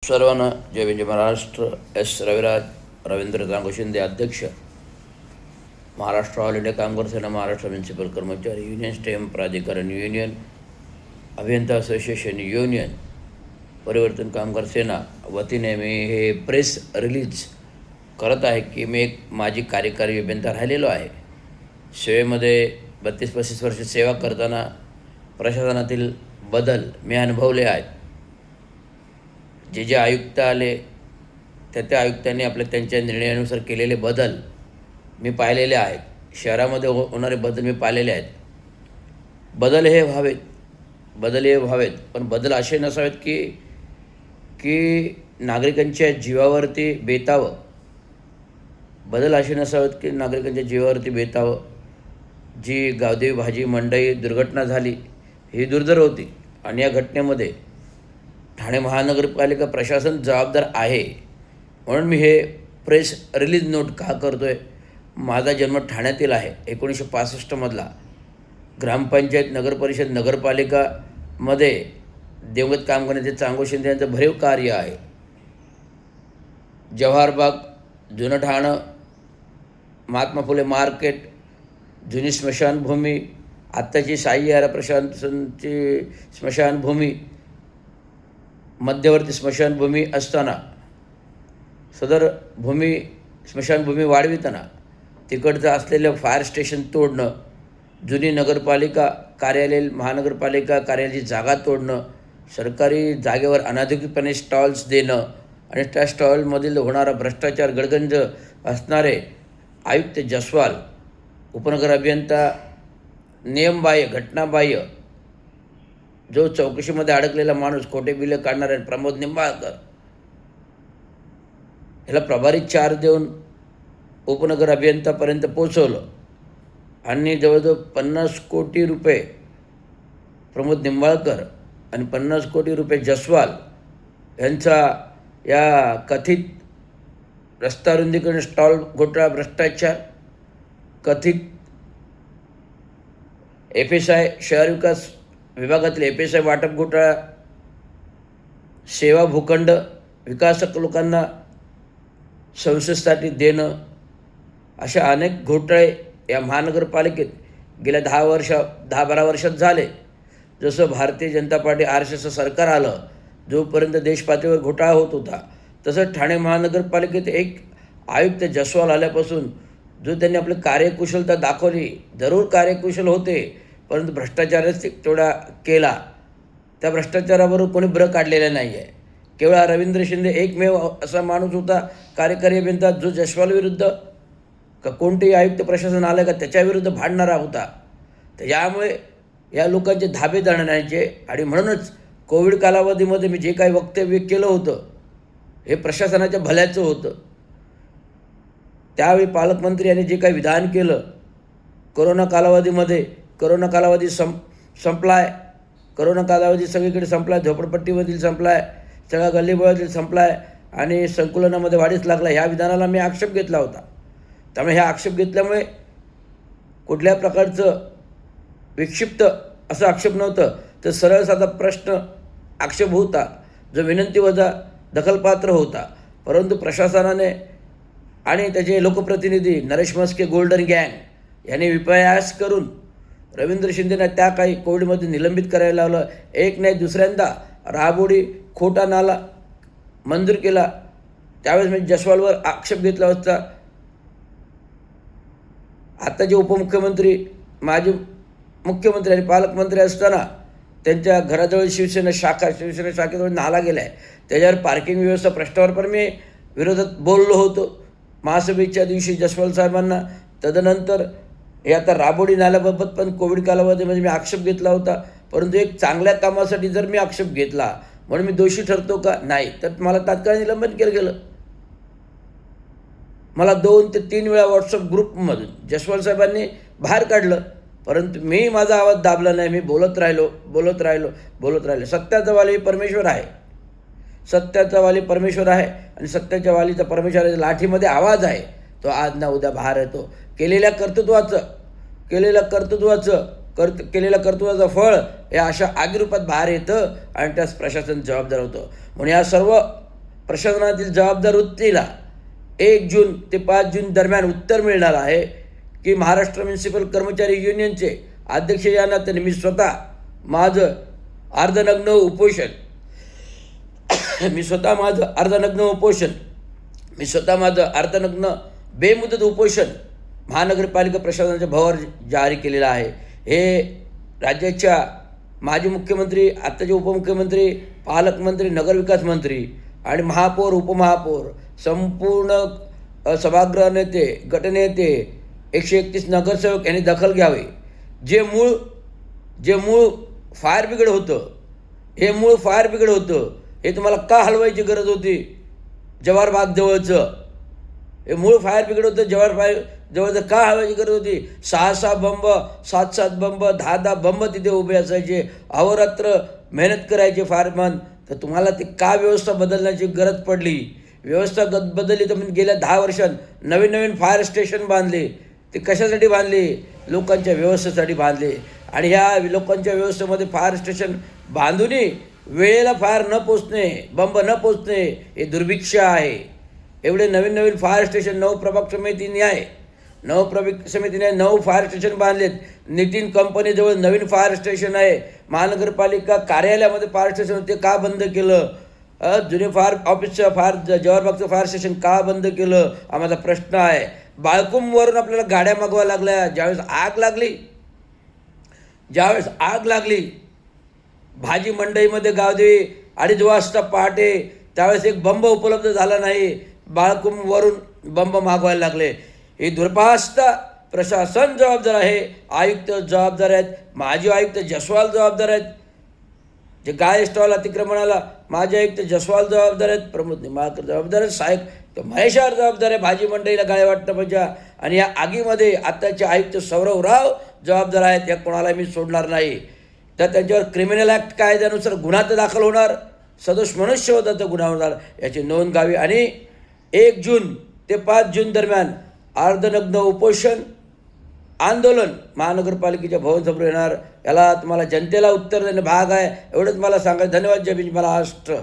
सर्वांना जय विजय महाराष्ट्र. एस रविराज, रवींद्र तांगो शिंदे अध्यक्ष, Maharashtra all India कामगार सेना, महाराष्ट्र म्युनिसिपल कर्मचारी युनियन, स्टेम प्राधिकरण युनियन, अभियंता असोसिएशन युनियन, परिवर्तन कामगार सेना वतीने मी हे प्रेस रिलीज करत आहे की मी एक माजी कार्यकारी अभियंता राहिलेलो आहे. सेवेमध्ये 32-35 वर्ष सेवा करताना प्रशासनातील बदल मी अनुभवले आहेत. जे आयुक्त आले त्या आयुक्तांनी त्यांच्या निर्णयानुसार केलेले बदल मी पाहिलेले आहेत. शहरामध्ये होणारे बदल मी पाहिलेले आहेत. बदल हे व्हावेत, पण बदल असे नसावेत की नागरिकांच्या जीवावरती बेतावं. बदल असे नसावेत की नागरिकांच्या जीवावरती बेतावं. जी गावदेवी भाजी मंडई दुर्घटना झाली ही दुर्दैर होती आणि या घटनेमध्ये ठाणे महानगरपालिका प्रशासन जबाबदार आहे. म्हणून मी हे प्रेस रिलीज नोट का करतो आहे. माझा जन्म ठाण्यातील आहे. 1965मधला ग्रामपंचायत, नगरपरिषद, नगरपालिकामध्ये दिवंगत कामगारांचे तांगो शिंदे यांचं भरीव कार्य आहे. जवाहरबाग, जुनं ठाणं, महात्मा फुले मार्केट, जुनी स्मशानभूमी, आत्ताची साई आरा प्रशासनची स्मशानभूमी, मध्यवर्ती स्मशानभूमी असताना सदर स्मशानभूमी वाढविताना तिकडचं असलेलं फायर स्टेशन तोडणं, जुनी नगरपालिका कार्यालय, महानगरपालिका कार्यालयाची जागा तोडणं, सरकारी जागेवर अनधिकृतपणे स्टॉल्स देणं आणि त्या स्टॉलमधील होणारा भ्रष्टाचार गडगंज असणारे आयुक्त जसवाल, उपनगर अभियंता नियमबाह्य, घटनाबाह्य, जो चौकशीमध्ये अडकलेला माणूस, खोटे बिलं काढणारे प्रमोद निंबाळकर, ह्याला प्रभारी 4 देऊन उपनगर अभियंतापर्यंत पोचवलं आणि जवळजवळ 50 कोटी रुपये प्रमोद निंबाळकर आणि 50 कोटी रुपये जसवाल यांचा या कथित रस्ता रुंदीकरण, स्टॉल घोटाळा, भ्रष्टाचार, कथित FSI शहर विकास विभागातील FSI वाटप घोटाळा, सेवा भूखंड विकासक लोकांना संस्थेसाठी देणं, अशा अनेक घोटाळे या महानगरपालिकेत गेल्या 10-12 वर्षात झाले. जसं भारतीय जनता पार्टी RSS सरकार आलं, जोपर्यंत देशपातळीवर घोटाळा होत होता, तसं ठाणे महानगरपालिकेत एक आयुक्त जसवाल आल्यापासून जो त्यांनी आपली कार्यकुशलता दाखवली, जरूर कार्यकुशल होते, परंतु भ्रष्टाचारच तेवढा केला. त्या भ्रष्टाचाराबरोबर कोणी ब्र काढलेला नाही आहे. केवळ रवींद्र शिंदे एकमेव असा माणूस होता कार्यकारी अभियंता जो जसवालविरुद्ध का कोणतेही आयुक्त प्रशासन आलं का त्याच्याविरुद्ध भांडणारा होता. त्यामुळे या लोकांचे धाबे जाण्याचे आणि म्हणूनच कोविड कालावधीमध्ये मी जे काही वक्तव्य केलं होतं हे प्रशासनाच्या भल्याचं होतं. त्यावेळी पालकमंत्री यांनी जे काही विधान केलं, कोरोना कालावधी संपला आहे. कोरोना कालावधी सगळीकडे संपला आहे. झोपडपट्टीमधील संपला आहे, सगळ्या गल्लीबोळातील संपला आहे आणि संकुलनामध्ये वाढीस लागला. ह्या विधानाला मी आक्षेप घेतला होता. त्यामुळे ह्या आक्षेप घेतल्यामुळे कुठल्या प्रकारचं विक्षिप्त असं आक्षेप नव्हतं, तर सरळ साधा प्रश्न आक्षेप होता, जो विनंती वजा दखलपात्र होता. परंतु प्रशासनाने आणि त्याचे लोकप्रतिनिधी नरेश मस्के, गोल्डन गँग यांनी विपर्यास करून रवींद्र शिंदेना त्या काही कोविडमध्ये निलंबित करायला लावलं. एक नाही दुसऱ्यांदा राबोडी खोटा नाला मंजूर केला. त्यावेळेस मी जसवालवर आक्षेप घेतला होता. आता जे उपमुख्यमंत्री, माजी मुख्यमंत्री आणि पालकमंत्री असताना त्यांच्या घराजवळ शिवसेना शाखेजवळ नाला गेला आहे, त्याच्यावर पार्किंग व्यवस्था प्रश्नावर पण मी विरोधात बोललो होतो महासभेच्या दिवशी जसवाल साहेबांना. तदनंतर हे आता राबोडी नाल्याबाबत पण कोविड कालावधीमध्ये मी आक्षेप घेतला होता. परंतु एक चांगल्या कामासाठी जर मी आक्षेप घेतला म्हणून मी दोषी ठरतो का? नाही. तर मला तात्काळ निलंबन केलं गेलं. मला 2 ते 3 वेळा व्हॉट्सअप ग्रुपमधून जसवाल साहेबांनी बाहेर काढलं. परंतु मी माझा आवाज दाबला नाही. मी बोलत राहिलो. सत्याचा वाली परमेश्वर आहे. आणि सत्याच्या वालीचा परमेश्वराच्या लाठीमध्ये आवाज आहे. तो आज ना उद्या बाहेर येतो. केलेल्या कर्तृत्वाचं फळ या अशा आगीरूपात बाहेर येतं आणि त्यास प्रशासन जबाबदार होतं. म्हणून या सर्व प्रशासनातील जबाबदार वृत्तीला 1 जून ते 5 जून दरम्यान उत्तर मिळणार आहे की महाराष्ट्र म्युनिसिपल कर्मचारी युनियनचे अध्यक्ष या नात्याने मी स्वतः माझं अर्धनग्न उपोषण मी स्वतः माझं अर्धनग्न बेमुदत उपोषण महानगरपालिका प्रशासनाच्या भवर जारी केलेलं आहे. हे राज्याच्या माजी मुख्यमंत्री, आत्ताचे उपमुख्यमंत्री, पालकमंत्री, नगरविकास मंत्री आणि महापौर, उपमहापौर, संपूर्ण सभागृह नेते, गटनेते, 131 नगरसेवक यांनी दखल घ्यावी. जे मूळ फायर ब्रिगेड होतं हे तुम्हाला का हलवायची गरज होती? जवाहर बाग जवळचं हे मूळ फायर ब्रिगेड होतं, जवाहर जवळचं का हलवायची गरज होती? 6 बंब, 7 बंब, 10 बंब तिथे उभे असायचे, अहोरात्र मेहनत करायचे फायरमन. तर तुम्हाला ते का व्यवस्था बदलण्याची गरज पडली? व्यवस्था बदलली तर म्हणजे गेल्या 10 वर्षात नवीन फायर स्टेशन बांधले. ते कशासाठी बांधले? लोकांच्या व्यवस्थेसाठी बांधले. आणि ह्या लोकांच्या व्यवस्थेमध्ये फायर स्टेशन बांधूनही वेळेला फायर न पोचणे, बंब न पोचणे हे दुर्भिक्ष आहे. एवढे नवीन फायर स्टेशन 9 प्रभाग समितीने 9 फायर स्टेशन बांधलेत. नितीन कंपनीजवळ नवीन फायर स्टेशन आहे. महानगरपालिका कार्यालयामध्ये फायर स्टेशन ते का बंद केलं? जुने फायर ऑफिसचं जवाहरबागचं फायर स्टेशन का बंद केलं? हा माझा प्रश्न आहे. बाळकुंभवरून आपल्याला गाड्या मागवा लागल्या. ज्यावेळेस आग लागली भाजी मंडईमध्ये गावदेवी 2:30 वाजता पहाटे, त्यावेळेस एक बंब उपलब्ध झाला नाही. बाळकुंभवरून बंब मागवायला लागले. ही दुर्भास्त प्रशासन जबाबदार आहे. आयुक्त जबाबदार आहेत. माजी आयुक्त जसवाल जबाबदार आहेत. जे गाय स्टॉल अतिक्रमणाला माजी आयुक्त जसवाल जबाबदार आहेत. प्रमोद निंबाळकर जबाबदार आहेत. सहाय्यक महेशार जबाबदार आहे भाजी मंडईला गाळे वाटण्याच्या. आणि या आगीमध्ये आत्ताचे आयुक्त सौरव राव जबाबदार आहेत. या कोणाला मी सोडणार नाही. तर त्यांच्यावर क्रिमिनल ॲक्ट कायद्यानुसार गुन्हा तर दाखल होणार, सदोष मनुष्यवधाचा गुन्हा होणार, याची नोंद घ्यावी. आणि 1 जून ते 5 जून दरम्यान अर्धनग्न उपोषण आंदोलन महानगरपालिकेच्या भवनसमोर येणार. याला तुम्हाला जनतेला उत्तर देणं भाग आहे. एवढंच मला सांगायचं. धन्यवाद. जय भीम, महाराष्ट्र.